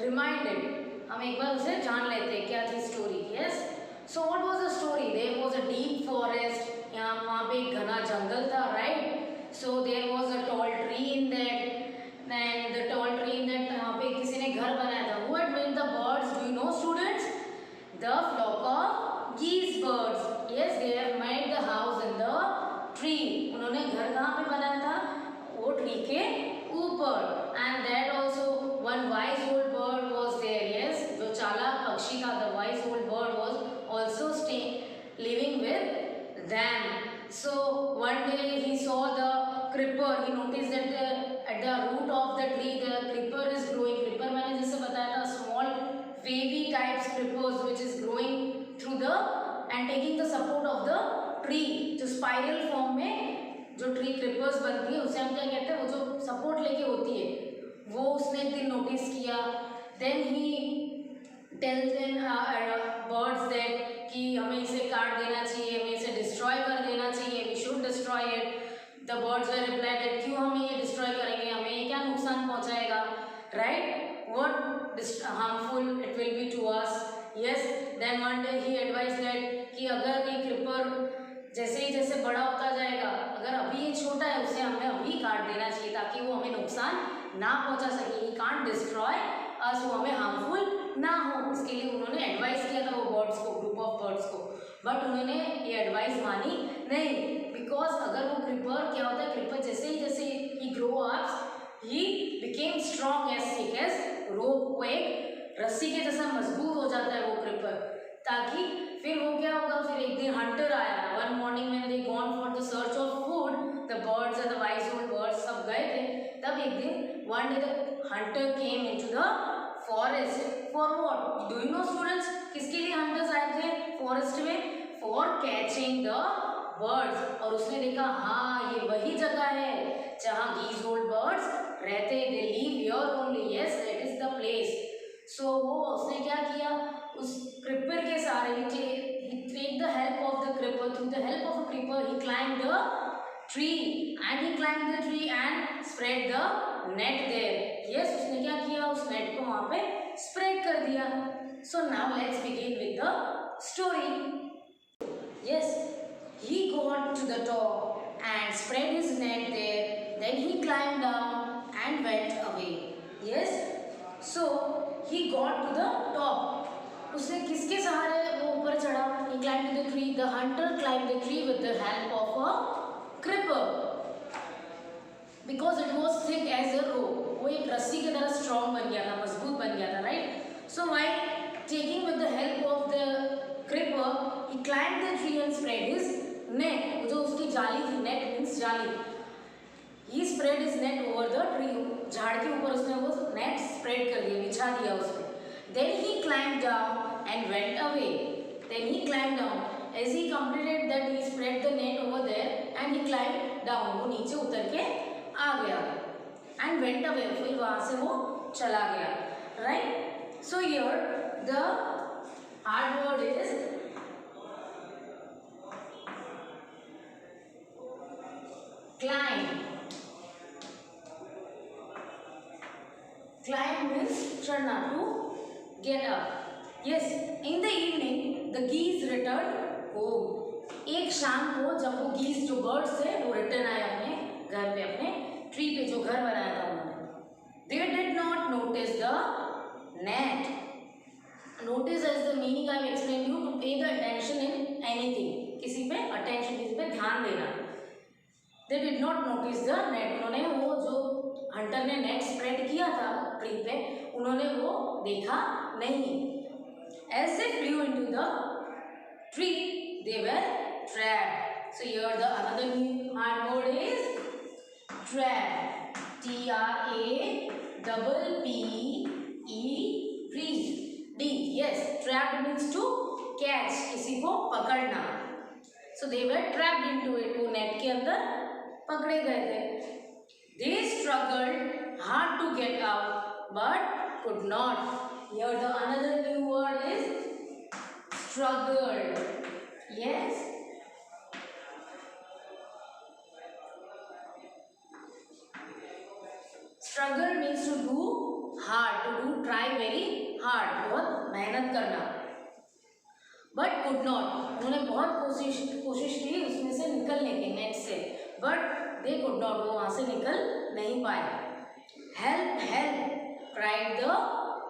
Reminded, हम एक बार उसे जान लेते हैं क्या थी story. Yes, so what was the story? There was a deep forest, यहाँ वहाँ पे एक घना जंगल था, right. So there was a tall tree in that, and the tall tree in that, यहाँ पे किसी ने घर बनाया था। Who had made the birds? Do you know students? The flock of geese birds. Yes, they have made the house in the tree. उन्होंने घर कहाँ पे बनाया था? वो ट्री के ऊपर। And that also one wise old bird was there. Yes, जो चालाक पक्षी था, the wise old bird was also stay living with them. So one day he saw the creeper. He noticed that at the root of the tree the creeper is growing. Creeper मैंने जैसे बताया था, small wavy types creepers which is growing through the and taking the support of the tree. जो spiral form में जो tree creepers बनती है उसे हम क्या कहते हैं? वो जो support लेके होती है, वो उसने एक दिन नोटिस किया। Then he tells them birds that कि हमें इसे काट देना चाहिए, हमें इसे डिस्ट्रॉय कर देना चाहिए, we should destroy it. The birds were reply that क्यों हम ये डिस्ट्रॉय करेंगे, हमें ये क्या नुकसान पहुंचाएगा, right, what harmful it will be to us. Yes, then one day he advise that कि अगर ये क्रीपर जैसे ही जैसे बड़ा होता जाएगा, अगर अभी ये छोटा है उसे हमें अभी काट देना चाहिए ताकि वो हमें नुकसान ना पहुंचा सके। ही कांट डिस्ट्रॉय अस, वो हमें हार्मफुल ना हो, इसके लिए उन्होंने एडवाइस किया था वो बर्ड्स को, ग्रुप ऑफ बर्ड्स को। बट उन्होंने ये एडवाइस मानी नहीं, बिकॉज अगर वो क्रीपर क्या होता है, क्रीपर जैसे ही grow up he became strong as thick as rope. वो एक रस्सी के जैसा मजबूत हो जाता है वो क्रीपर, ताकि फिर वो क्या होगा, फिर एक दिन हंटर आया। वन मॉर्निंग में दे gone for the search of food, the birds and the wise old birds सब गए थे। तब एक दिन one day the Hunter came into the forest. For what? Do you know students, किसके लिए हंटर्स आए थे फॉरेस्ट में? For catching the birds. और उसने देखा हाँ ये वही जगह है जहाँ गीज ओल्ड बर्ड्स रहते, they live here only. Yes, that is the place. So वो उसने क्या किया, उस क्रीपर के सारे ही take the help of the creeper, through the help of a creeper he climb the tree and he climb the tree and spread the net there. Yes, उसने क्या किया, उस नेट को वहां पे स्प्रेड कर दिया। So now let's begin with the story. Yes, he got to the top and spread his net there. Then he climbed down and went away. Yes, so he got to the top. उसने किसके सहारे वो ऊपर चढ़ा? He climbed to the tree. The hunter climbed the tree with the help of a creeper because it was thick as a rope. वो एक रस्सी की तरह strong बन गया था, मजबूत बन गया था, right? So while taking with the help of the creeper, he climbed the tree and spread his net. वो जो उसकी जाली थी, net means जाली, he spread his net over the tree. झाड़ के ऊपर उसने वो net spread कर दिया, बिछा दिया उसपे। Then he climbed down and went away. Then he climbed down. As he completed that, he spread the net over there and he climbed down. वो नीचे उतर के आ गया and went away. फिर वहाँ से वो चला गया, right? So here the hard word is climb. Climb means चढ़ना, to get up. Yes, in the evening the geese returned home. एक शाम को जब वो geese जो birds थे वो return आए अपने घर पे, अपने tree पे जो घर बनाया था उन्होंने. They did not notice the net. Notice as the meaning I have explained you, to pay the attention in anything. किसी पे attention, किसी पे ध्यान देना. They did not notice the net. उन्होंने वो जो हंटर ने नेट स्प्रेड किया था ट्री पे, उन्होंने वो देखा नहीं। As they flew into the tree, they were trapped. So here the another new hard word is trap. TRAPPED. D. Yes, trapped means to catch, किसी को पकड़ना. So they were trapped into it. वो net के अंदर पकड़े गए थे. They struggled hard to get out, but could not. Here the another new word is struggled. Yes. Struggle means to do hard, to do try very मेहनत करना, but could not, उन्होंने बहुत कोशिश की उसमें से निकलने की, नेट से, बट दे कुड नॉट, वो वहाँ से निकल नहीं पाए। Help help cried the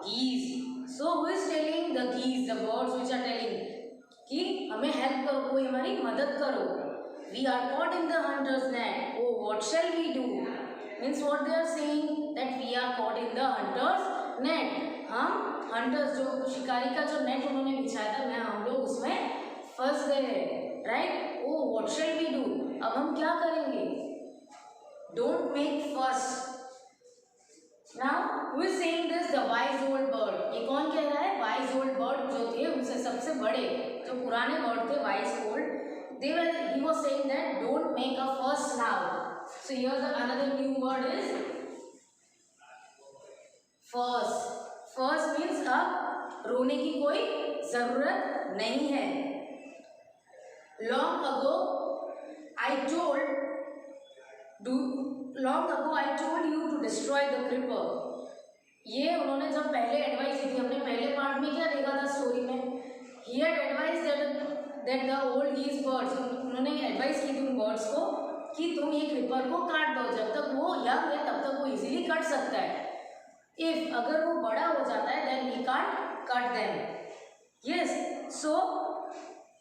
geese. So who is telling? The geese, the birds which are telling कि हमें हेल्प करो, कोई हमारी मदद करो। We are caught in the hunter's net. Oh, what shall we do? Means what they are saying that we are caught in the hunter's net. हम hunters जो शिकारी का जो नेट उन्होंने बिछाया था, मैं हम लोग उसमें फंस गए हैं, right? Oh, what shall we do? अब हम क्या करेंगे? Don't make fuss. Now who is saying this? The wise old bird. ये कौन कह रहा है? Wise old bird जो थे उनसे सबसे बड़े जो पुराने बर्ड थे, wise old, he was saying that don't make a fuss now. So here another new word is fuss. Fuss means अब रोने की कोई जरूरत नहीं है। Long ago I told you to destroy the creeper. ये उन्होंने जब पहले एडवाइस दी थी, हमने पहले पार्ट में क्या देखा था स्टोरी में, he had advised that the old geese birds, उन्होंने एडवाइस की थी उन बर्ड्स को कि तुम ये क्रीपर को काट दो, जब तक वो यंग है तब तक वो इजीली कट सकता है, if अगर वो बड़ा हो जाता है then he can't cut them. Yes, so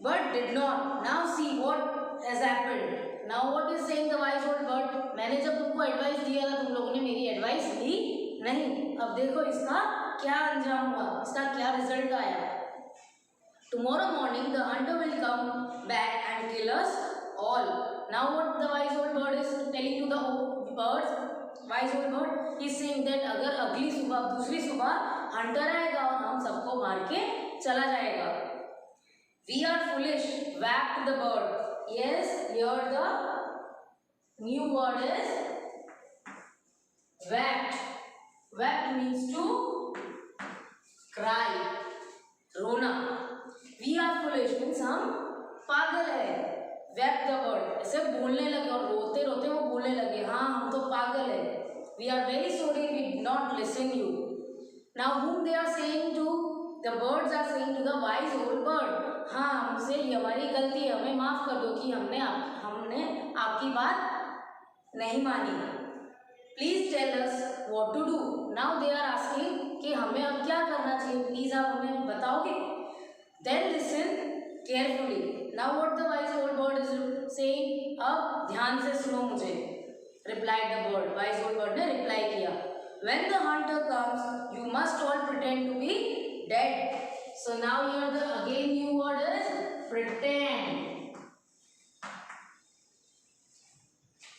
but did not. Now see what has happened. Now what is saying the wise old bird? मैंने जब तुमको एडवाइस दिया था तुम लोगों ने मेरी एडवाइस ली नहीं, अब देखो इसका क्या अंजाम हुआ, इसका क्या रिजल्ट आया। Tomorrow morning the hunter will come back and kill us all. Now what the wise old bird is telling to the birds, wise old bird, he is saying that अगर अगली सुबह, दूसरी सुबह हंटर आएगा और हम सबको मार के चला जाएगा। We are foolish, whacked the bird. Yes, here the new word is whacked. Whacked means to cry, रोना। We are foolish means हम पागल है। Whacked the bird, ऐसे बोलने लगे और रोते रोते वो बोलने लगे, हाँ हम तो पागल है। We are very sorry we did not listen you. Now whom they are saying to? The birds are saying to the wise old bird. हाँ हमसे ये हमारी गलती है, हमें माफ कर दो कि हमने आपकी बात नहीं मानी। Please tell us what to do. Now they are asking कि हमें अब क्या करना चाहिए, प्लीज आप हमें बताओगे। Then listen carefully. Now what the wise old bird is saying? अब ध्यान से सुनो मुझे। Replied the bird. Wise old bird ने reply किया। When the hunter comes, you must all pretend to be dead. So now here the again new word is pretend.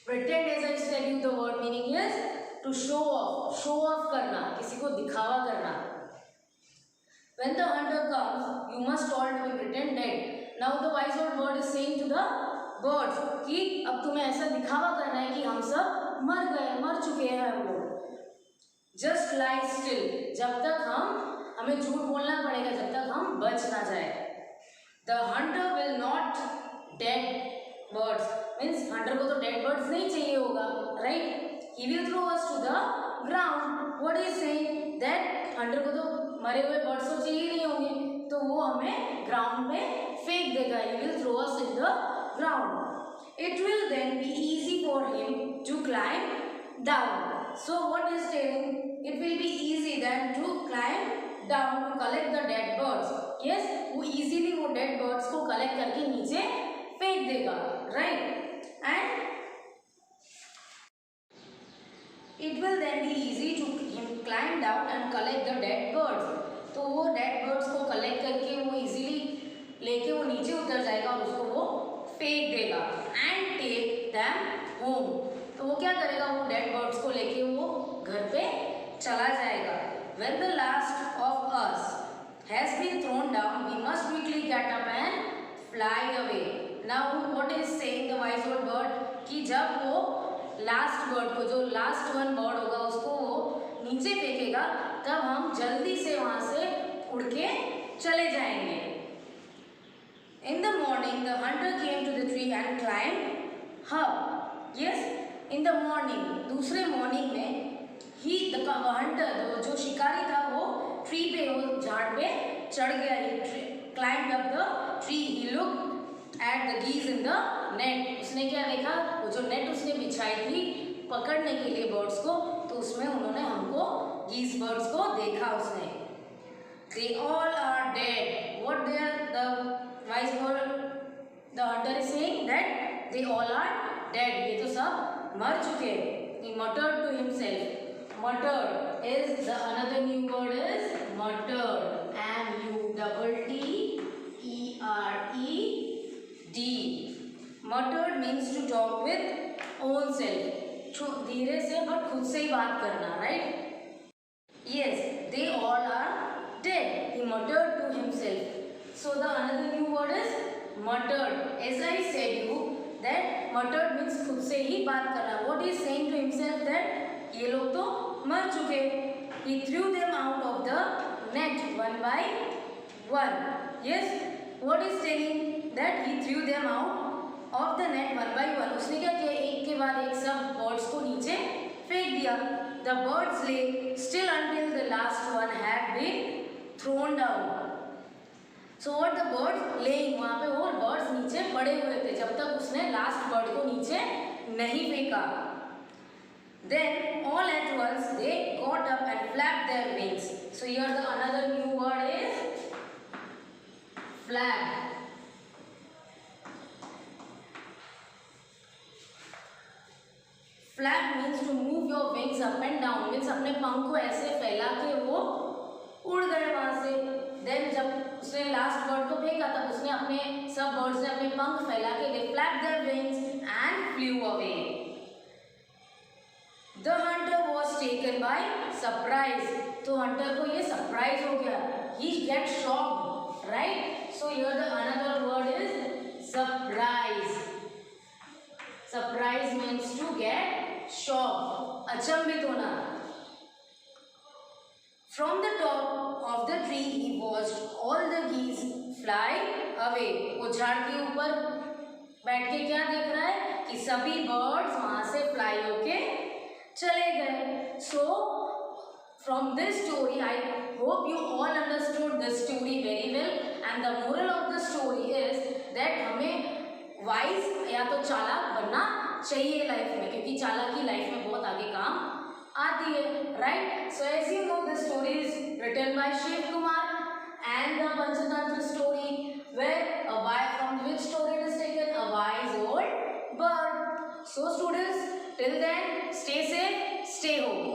Pretend, as I tell you, the word meaning is to show off. Show off करना, किसी को दिखावा करना। When the hunter comes, you must all to be pretend dead. Now the wise old bird is saying to the birds कि अब तुम्हें ऐसा दिखावा करना है कि हम सब मर गए, मर चुके हैं हम लोग। Just lie still. जब तक हमें झूठ बोलना पड़ेगा जब तक हम बच ना जाए। The hunter will not dead birds. Means hunter को तो dead birds नहीं चाहिए होगा, right? He will throw us to the ground. What is saying that hunter को तो मरे हुए birds तो चाहिए नहीं होंगे, तो वो हमें ground पे फेंक देगा। He will throw us in the ground. It will then be easy for him to climb down. So what is saying? It will be easy then to climb down to collect the dead birds. Yes, वो easily वो dead birds को collect करके नीचे फेंक देगा, right? And it will then be easy to him climb down and collect the dead birds. तो वो dead birds को collect करके वो easily लेके वो नीचे उतर जाएगा और उसको वो फेंक देगा and take them home. तो वो क्या करेगा, वो dead birds को लेके वो घर पे चला जाएगा। When the last of us has been thrown down, we must quickly get up and fly away. Now what is saying the wise old bird कि जब वो लास्ट बर्ड को, जो लास्ट वन बर्ड होगा उसको वो नीचे फेंकेगा, तब हम जल्दी से वहाँ से उड़ के चले जाएंगे। In the morning, the hunter came to the tree and climbed up. Yes, in the morning, दूसरे मॉर्निंग में the hunter, जो शिकारी था वो ट्री पे, वो झाड़ पे चढ़ गया, he climbed up the tree, he looked at the geese in the net. उसने क्या देखा, वो जो नेट उसने बिछाई थी पकड़ने के लिए बर्ड्स को, तो उसमें उन्होंने हमको गीज बर्ड्स को देखा उसने. They all are dead. What they are, the wise bird, the hunter is saying that they all are dead. ये तो सब मर चुके. He muttered to himself. Muttered is the another new word is muttered. M-U-T-T-E-R-E-D. Muttered means to talk with own self. धीरे से but खुद से ही बात करना, right? Yes, they all are dead. He muttered to himself. So the another new word is muttered. As I said you that muttered means खुद से ही बात करना. What he is saying to himself that ये लोग तो मर चुके. He threw them out of the net one by one. Yes, what is telling that he threw them out of the net one by one. उसने क्या किया, एक के बाद एक सब birds को नीचे फेंक दिया. The birds lay still until the last one had been thrown down. So what the birds laying, वहाँ पे वो birds नीचे पड़े हुए थे जब तक उसने last bird को नीचे नहीं फेंका. Then all at once they got up and flapped their wings. So here the another new word is flap. Flap means to move your wings up and down. Means अपने पंख को ऐसे फैला के वो उड़ गए वहाँ से. Then जब उसने लास्ट बर्ड को फेंका तब उसने अपने सब बर्ड्स ने अपने पंख फैला के they flapped their wings and flew away. The hunter was taken by surprise. तो hunter को ये surprise हो गया. He gets shocked, right? So here the another word is surprise. Surprise means to get shocked, अचंभित होना. From the top of the tree he watched all the geese fly away. वो झाड़ के ऊपर बैठ के क्या देख रहा है कि सभी बर्ड्स वहाँ से फ्लाई होके चले गए. So from this story I hope you all understood this story very well, and the moral of the story is that हमें वाइज या तो चालाक बनना चाहिए लाइफ में, क्योंकि चालाकी लाइफ में बहुत आगे काम आती है, right? So as you know the story is written by Shiv Kumar and the Panchatantra story where from which story it is taken, a wise old bird. So students, till then stay safe, stay home.